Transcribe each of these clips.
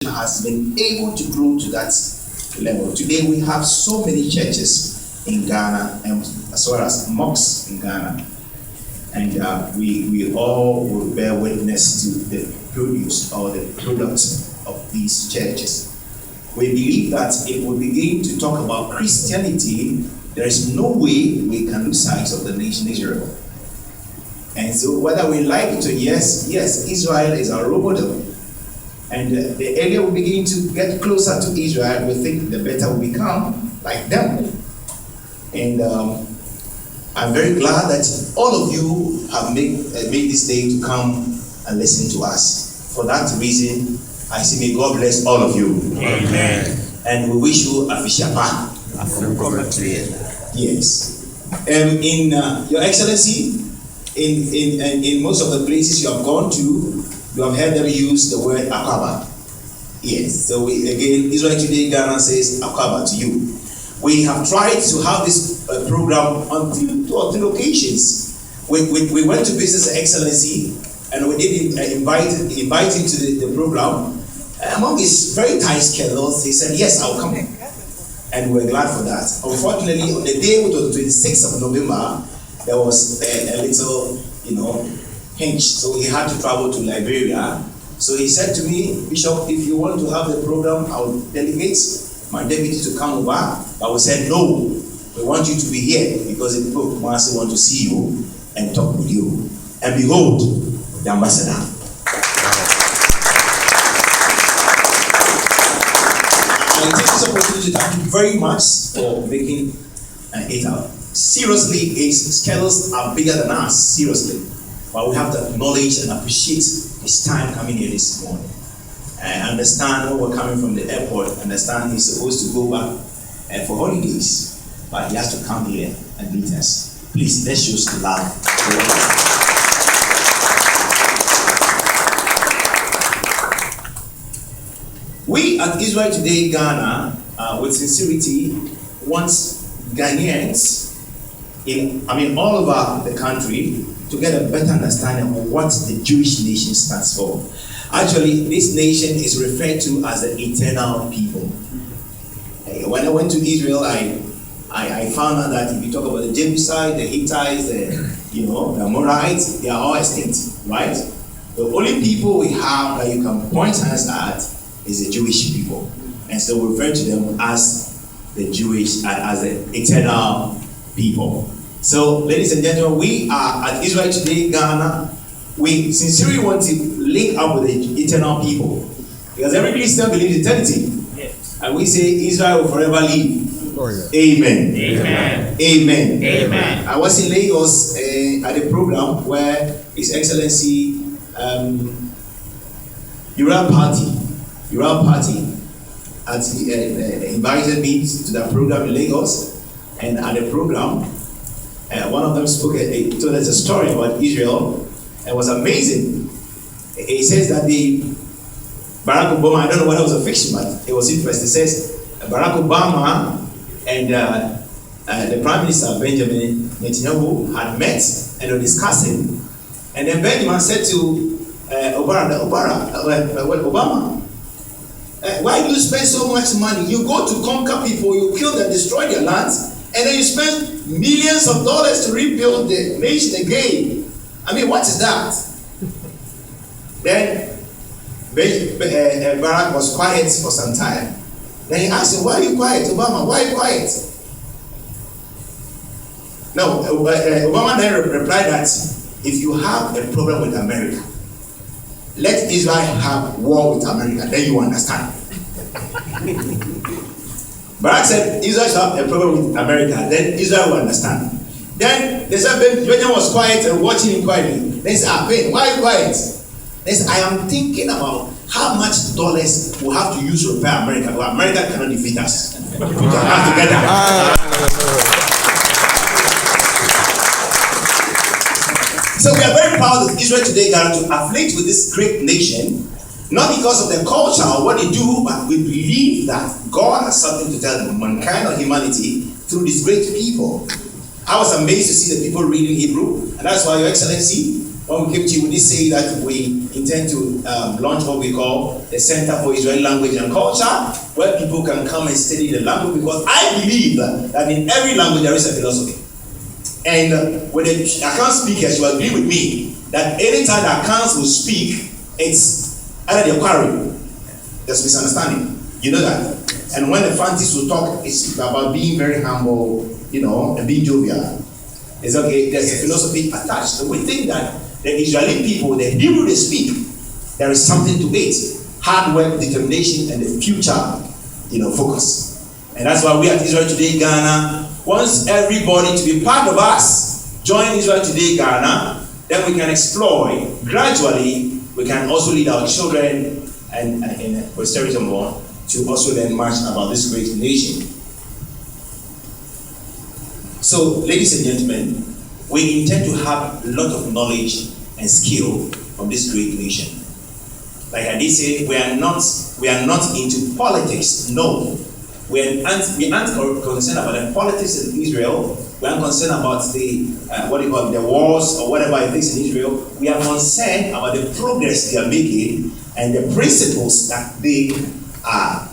has been able to grow to that level. Today we have so many churches in Ghana and as well as mosques in Ghana, and we all will bear witness to the produce or the products of these churches. We believe that if we begin to talk about Christianity, there is no way we can lose sight of the nation Israel. And so whether we like it or yes, Israel is our role model. And the earlier we begin to get closer to Israel, we think the better we become like them. And I'm very glad that all of you have made this day to come and listen to us. For that reason, I say may God bless all of you. Amen. And we wish you a fishapa. Yes. In Your Excellency, in most of the places you have gone to, you have heard them use the word Akaba. Yes. So again, Israel Today Ghana says Akaba to you. We have tried to have this program on two occasions. We went to visit His Excellency, and we did invite him to the program. Among his very tight schedules, he said, "Yes, I'll come." And we're glad for that. Unfortunately, on the day, which was the 26th of November, there was a little, hinge. So he had to travel to Liberia. So he said to me, "Bishop, if you want to have the program, I'll delegate my deputy to come over." But we said, "No, we want you to be here because the people of Kumasi want to see you and talk with you." And behold, the ambassador. I take this opportunity to thank you very much for making it out. Seriously, his schedules are bigger than us, seriously. But we have to acknowledge and appreciate his time coming here this morning. I understand when we're coming from the airport, understand he's supposed to go back for holidays, but he has to come here and meet us. Please, let's show some love. We at Israel Today Ghana, with sincerity, want Ghanaians all over the country to get a better understanding of what the Jewish nation stands for. Actually, this nation is referred to as the eternal people. When I went to Israel, I found out that if you talk about the Jebusites, the Hittites, the Amorites, they are all extinct, right? The only people we have that you can point us at is the Jewish people, and so we refer to them as the Jewish, as the eternal people. So, ladies and gentlemen, we are at Israel Today Ghana. We sincerely want to link up with the eternal people because every Christian believes eternity, and we say Israel will forever live. Amen. Amen. Amen. Amen. I was in Lagos at a program where His Excellency Ural Party invited me to that program in Lagos, and at the program, one of them told us a story about Israel. It was amazing. He says that Barack Obama, I don't know whether it was a fiction, but it was interesting. It says Barack Obama and the Prime Minister Benjamin Netanyahu had met and were discussing, and then Benjamin said to Obama, why do you spend so much money? You go to conquer people, you kill them, destroy their lands, and then you spend millions of dollars to rebuild the nation again. What is that? Then Barack was quiet for some time. Then he asked him, "Why are you quiet, Obama? Why are you quiet?" No, Obama then replied that if you have a problem with America, let Israel have war with America, then you understand. Barack said Israel should have a problem with America, then Israel will understand. Then they said Benjamin was quiet and watching him quietly. They said, Ben, why are you quiet? They said, I am thinking about how much dollars we'll have to use to repair America. Well, America cannot defeat us. We can have together. So we are very proud of Israel Today Ghana to affiliate with this great nation, not because of their culture or what they do, but we believe that God has something to tell mankind or humanity through these great people. I was amazed to see the people reading Hebrew, and that's why, Your Excellency, when we came to you, we did say that we intend to launch what we call the Center for Israeli Language and Culture, where people can come and study the language, because I believe that in every language there is a philosophy. And when the account speakers, you agree with me that anytime the accounts will speak, it's either they're quarreling, there's misunderstanding. You know that. And when the Fantis will talk, it's about being very humble, and being jovial. It's okay, there's a philosophy attached. So we think that the Israeli people, the Hebrew they speak, there is something to it. Hard work, determination, and the future, focus. And that's why we at Israel Today Ghana wants everybody to be part of us. Join Israel Today Ghana, then we can explore. Gradually, we can also lead our children and posterity more to also then march about this great nation. So, ladies and gentlemen, we intend to have a lot of knowledge and skill from this great nation. Like I did say, we are not into politics. No, we aren't concerned about the politics in Israel. We aren't concerned about the wars or whatever it is in Israel. We are concerned about the progress they are making and the principles that they are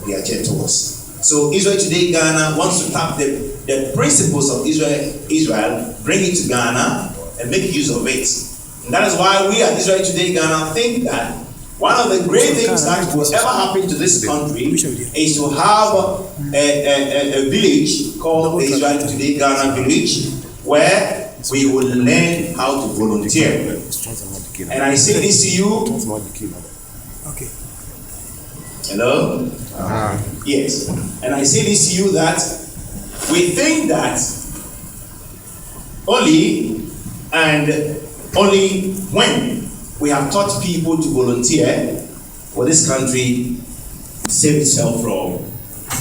geared towards. So Israel Today Ghana wants to tap the principles of Israel, bring it to Ghana, and make use of it. And that is why we at Israel Today Ghana think that one of the great things that will ever happen to this country is to have a village called the Israel Today Ghana Village, where we will learn how to volunteer. And I say this to you. Okay. Hello? Yes. And I say this to you that we think that only when we have taught people to volunteer, will this country save itself from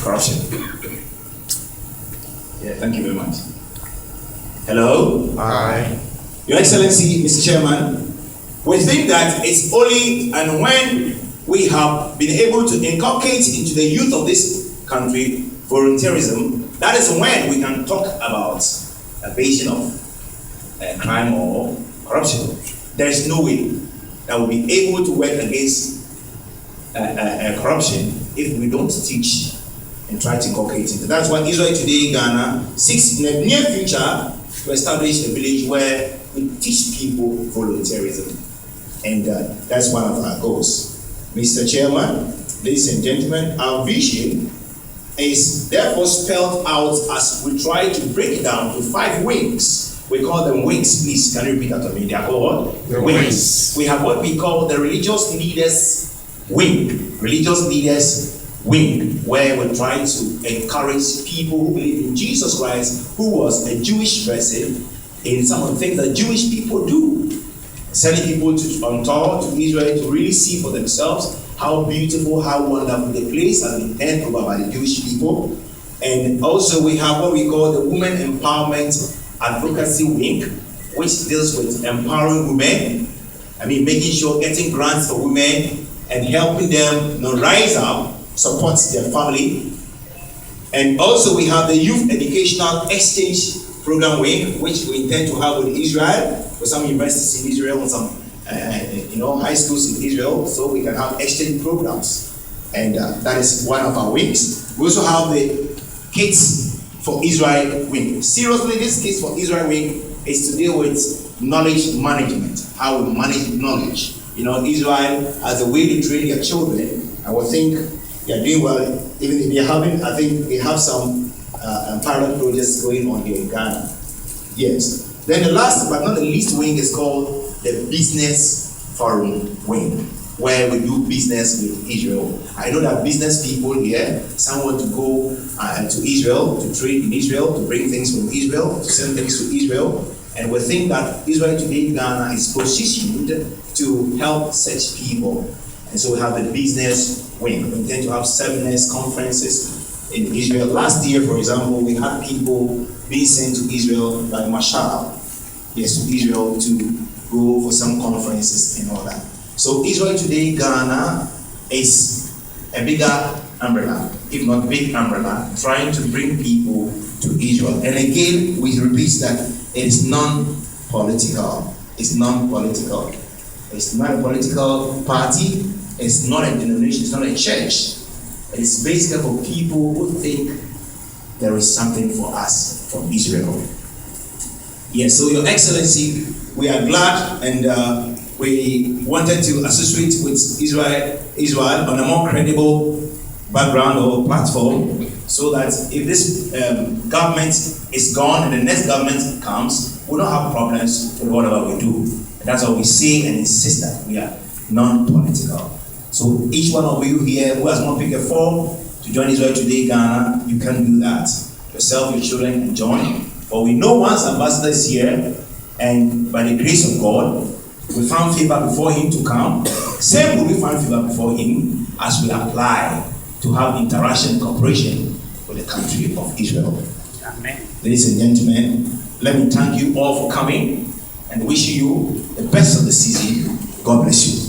corruption. Yeah, thank you very much. Hello? Hi. Your Excellency, Mr. Chairman, we think that it's only and when we have been able to inculcate into the youth of this country volunteerism, that is when we can talk about evasion of crime or corruption. There is no way that we'll be able to work against corruption if we don't teach and try to inculcate it. That's why Israel Today Ghana seeks in the near future to establish a village where we teach people volunteerism. And that's one of our goals. Mr. Chairman, ladies and gentlemen, our vision is therefore spelled out as we try to break it down to 5 wings. We call them wings. Please, can you repeat that to me? They are called what? Wings. We have what we call the religious leaders wing. Religious leaders wing, where we're trying to encourage people who believe in Jesus Christ, who was a Jewish person, in some of the things that Jewish people do. Sending people on tour to Israel to really see for themselves how beautiful, how wonderful the place has been turned over by the Jewish people. And also we have what we call the Women Empowerment Advocacy Wing, which deals with empowering women. Making sure getting grants for women and helping them rise up, support their family. And also we have the Youth Educational Exchange Program Wing, which we intend to have with Israel, for some universities in Israel and some high schools in Israel, so we can have exchange programs. And that is one of our wings. We also have the Kids for Israel wing. Seriously, this Kids for Israel wing is to deal with knowledge management, how we manage knowledge. Israel has a way to train their children, and we think they are doing well. Even if I think they have some parallel projects going on here in Ghana. Yes. Then the last but not the least wing is called the Business Forum Wing, where we do business with Israel. I know that business people here, some want to go to Israel, to trade in Israel, to bring things from Israel, to send things to Israel. And we think that Israel Today Ghana is positioned to help such people. And so we have the business wing. We intend to have seminars, conferences in Israel. Last year, for example, we had people being sent to Israel by Mashal, to Israel to go for some conferences and all that. So Israel Today Ghana is a bigger umbrella, if not big umbrella, trying to bring people to Israel. And again, we repeat that it is non-political. political. It's non-political. It's not a political party. It's not a denomination. It's not a church. It is basically for people who think there is something for us from Israel. Yes, so Your Excellency, we are glad and we wanted to associate with Israel on a more credible background or platform, so that if this government is gone and the next government comes, we don't have problems with whatever we do. And that's why we say and insist that we are non-political. So each one of you here who has not picked a form to join Israel Today Ghana, you can do that. Yourself, your children can join. For we know once ambassador is here, and by the grace of God, we found favor before him to come. Same will we find favor before him as we apply to have interaction and cooperation with the country of Israel. Amen. Ladies and gentlemen, let me thank you all for coming and wish you the best of the season. God bless you.